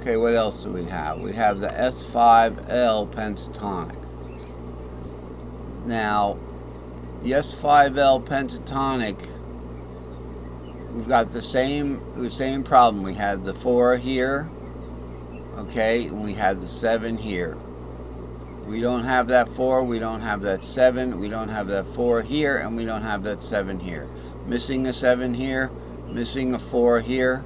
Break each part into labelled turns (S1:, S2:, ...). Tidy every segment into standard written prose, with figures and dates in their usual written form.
S1: Okay, what else do we have? We have the S5L pentatonic. Now, the S5L pentatonic, we've got the same problem. We had the 4 here, okay, and we had the 7 here. We don't have that 4, we don't have that 7, we don't have that 4 here, and we don't have that 7 here. Missing a 7 here, missing a 4 here,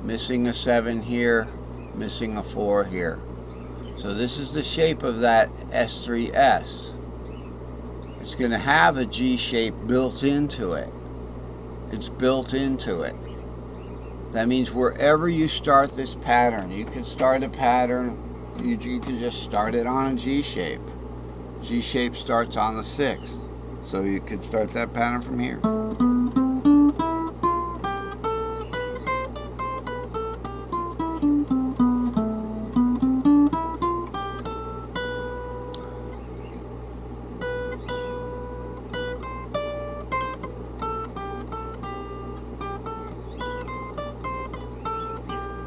S1: missing a 7 here, missing a 4 here. So this is the shape of that S3S. It's going to have a G shape built into it. It's built into it. That means wherever you start this pattern, you can start a pattern, you can just start it on a G shape. G shape starts on the 6th. So you could start that pattern from here.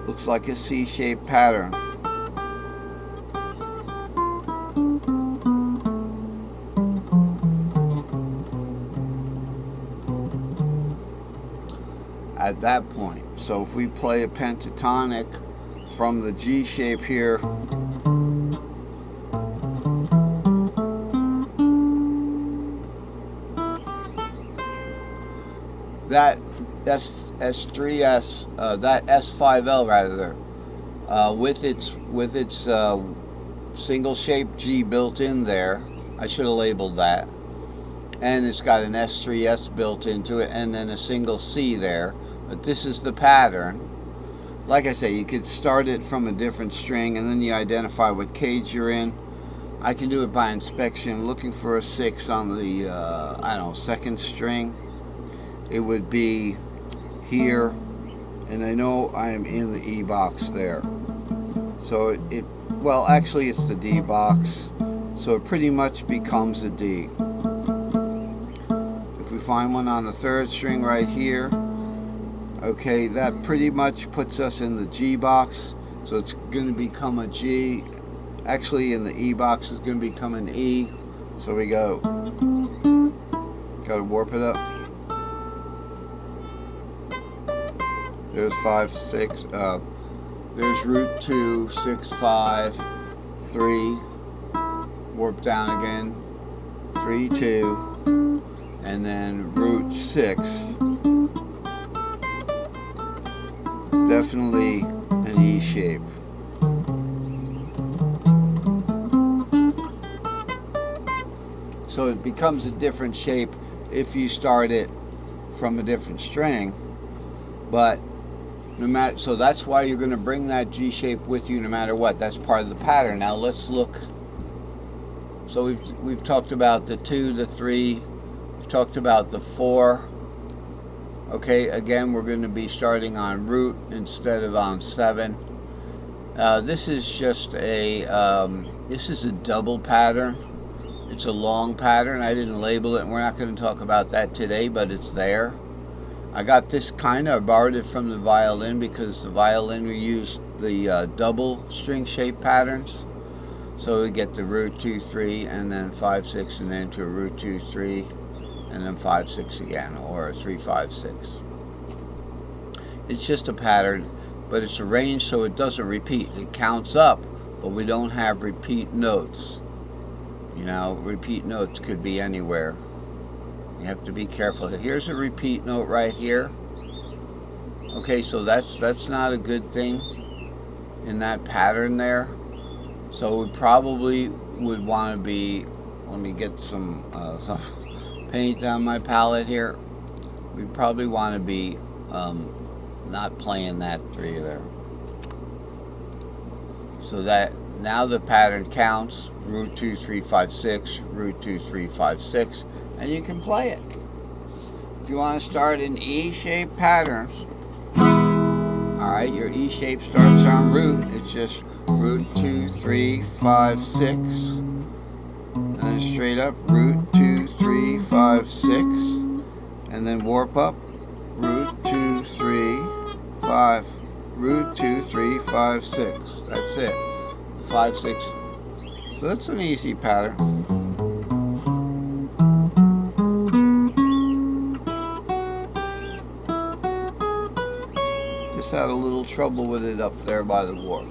S1: Looks like a C-shaped pattern. At that point, so if we play a pentatonic from the G shape here, that S3S, that S5L rather, with its single shaped G built in there. I should have labeled that. And it's got an S3S built into it, and then a single C there. But this is the pattern. Like I say, you could start it from a different string, and then you identify what cage you're in. I can do it by inspection, looking for a 6 on the, I don't know, 2nd string. It would be here, and I know I am in the E box there. So well, actually it's the D box, so it pretty much becomes a D. If we find one on the 3rd string right here, okay, that pretty much puts us in the G box, so it's going to become a G. Actually, in the E box, it's going to become an E. So we got to warp it up. There's 5, 6. There's root 2, 6, 5, 3. Warp down again. 3, 2, and then root 6. Definitely an E shape. So it becomes a different shape if you start it from a different string, but no matter, so that's why you're going to bring that G shape with you no matter what. That's part of the pattern. Now let's look. So we've talked about the 2, the 3, we've talked about the 4. Okay, again, we're going to be starting on root instead of on 7. This is just a double pattern. It's a long pattern. I didn't label it, and we're not going to talk about that today, but it's there. I got this I borrowed it from the violin, because the violin we used the double string shape patterns. So we get the root 2, 3, and then 5, 6, and then to a root 2, 3. And then 5, 6 again, or 3, 5, 6. It's just a pattern, but it's arranged so it doesn't repeat. It counts up, but we don't have repeat notes. You know, repeat notes could be anywhere. You have to be careful. Here's a repeat note right here. Okay, so that's not a good thing in that pattern there. So we probably would want to be, let me get some paint on my palette here. We probably want to be not playing that 3 there. So that now the pattern counts root 2, 3, 5, 6, root 2, 3, 5, 6, and you can play it. If you want to start an E-shaped pattern, alright, your E shape starts on root. It's just root 2, 3, 5, 6. And then straight up, root 2, 3, 5, 6. And then warp up, root 2, 3, 5. Root 2, 3, 5, 6. That's it. 5, 6. So that's an easy pattern. Just had a little trouble with it up there by the warp.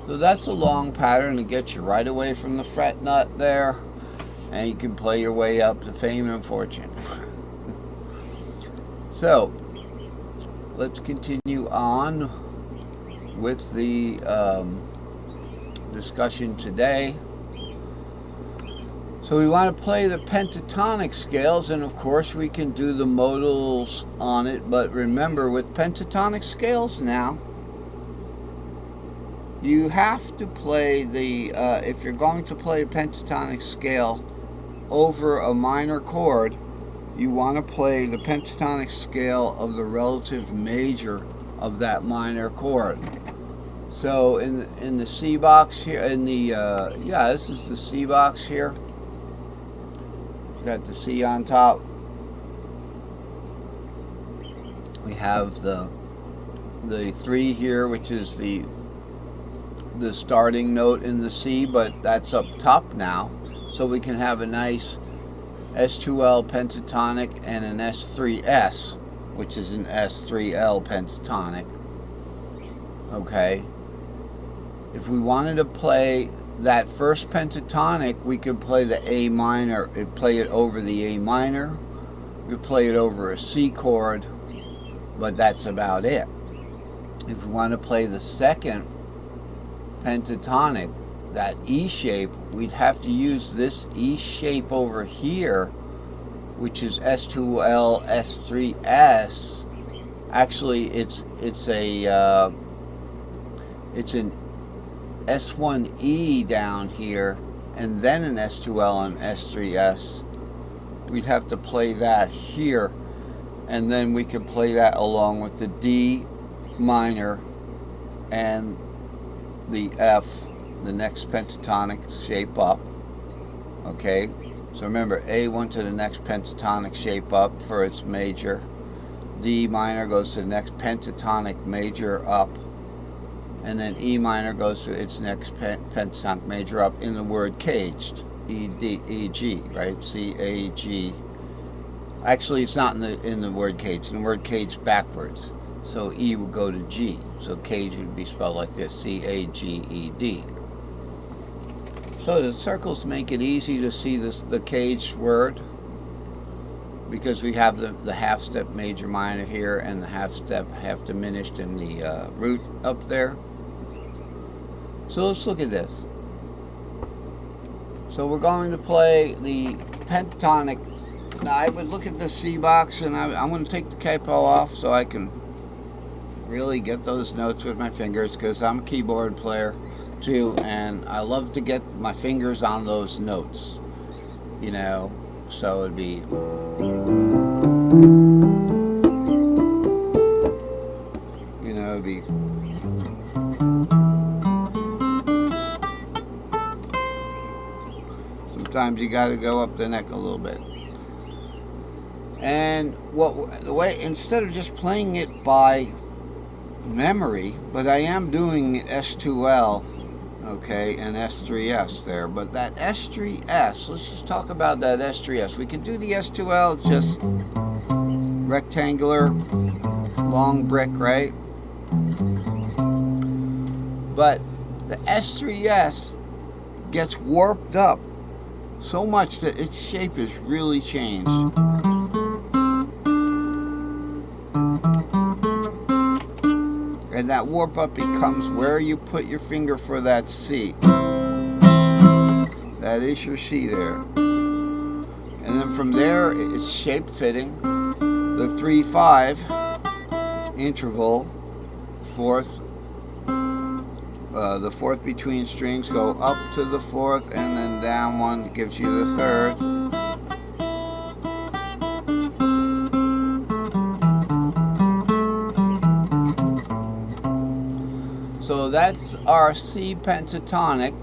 S1: So that's a long pattern to get you right away from the fret nut there, and you can play your way up to fame and fortune. So let's continue on with the discussion today. So we want to play the pentatonic scales, and of course we can do the modals on it, but remember, with pentatonic scales now, you have to play the, if you're going to play a pentatonic scale over a minor chord, you want to play the pentatonic scale of the relative major of that minor chord. So in the C box here, in the, this is the C box here. Got the C on top. We have the 3 here, which is the starting note in the C, but that's up top now. So we can have a nice S2L pentatonic and an S3S, which is an S3L pentatonic. Okay. If we wanted to play that first pentatonic, we could play the A minor, play it over the A minor, we could play it over a C chord, but that's about it. If we want to play the second pentatonic, that E shape, we'd have to use this E shape over here, which is S2L S3S. Actually, it's an S1E down here, and then an S2L and S3S. We'd have to play that here, and then we could play that along with the D minor and the F, the next pentatonic shape up. Okay, so remember, A1 to the next pentatonic shape up for its major. D minor goes to the next pentatonic major up, and then E minor goes to its next pentatonic major up in the word caged. E-G, right? C-A-G. Actually, it's not in the word caged. In the word caged backwards. So E would go to G. So caged would be spelled like this, C-A-G-E-D. So the circles make it easy to see the caged word, because we have the half step major minor here and the half step half diminished in the root up there. So let's look at this. So we're going to play the pentatonic. Now I would look at the C box, and I'm going to take the capo off so I can really get those notes with my fingers, because I'm a keyboard player too, and I love to get my fingers on those notes, you know. So it'd be, you know, it'd be, sometimes you got to go up the neck a little bit. And the way, instead of just playing it by memory, but I am doing S2L, okay, and S3S there. But that S3S, let's just talk about that S3S. We could do the S2L, it's just rectangular, long brick, right? But the S3S gets warped up so much that its shape is really changed. And that warp up becomes where you put your finger for that C. That is your C there. And then from there, it's shape fitting. The 3-5 interval, fourth, the fourth between strings go up to the fourth, and then down one gives you the third. So that's our C pentatonic.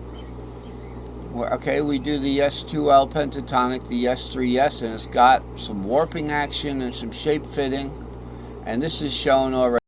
S1: Okay, we do the S2L pentatonic, the S3S, and it's got some warping action and some shape fitting, and this is shown already.